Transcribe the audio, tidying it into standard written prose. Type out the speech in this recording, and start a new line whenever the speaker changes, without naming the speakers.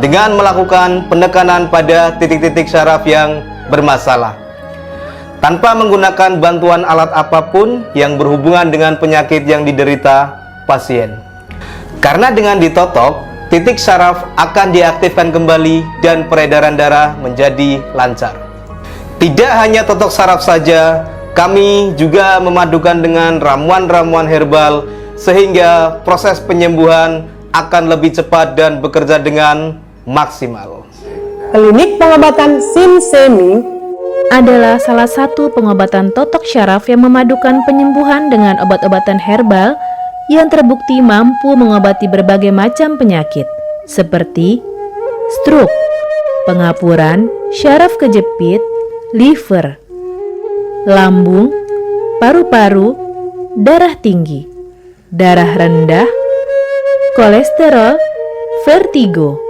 dengan melakukan penekanan pada titik-titik syaraf yang bermasalah tanpa menggunakan bantuan alat apapun yang berhubungan dengan penyakit yang diderita pasien. Karena dengan ditotok, titik syaraf akan diaktifkan kembali dan peredaran darah menjadi lancar. Tidak hanya totok syaraf saja, kami juga memadukan dengan ramuan-ramuan herbal sehingga proses penyembuhan akan lebih cepat dan bekerja dengan maksimal.
Klinik pengobatan Sinsemi
adalah salah satu pengobatan totok syaraf yang memadukan penyembuhan dengan obat-obatan herbal yang terbukti mampu mengobati berbagai macam penyakit seperti stroke, pengapuran, syaraf kejepit, liver, lambung, paru-paru, darah tinggi, darah rendah, kolesterol, vertigo,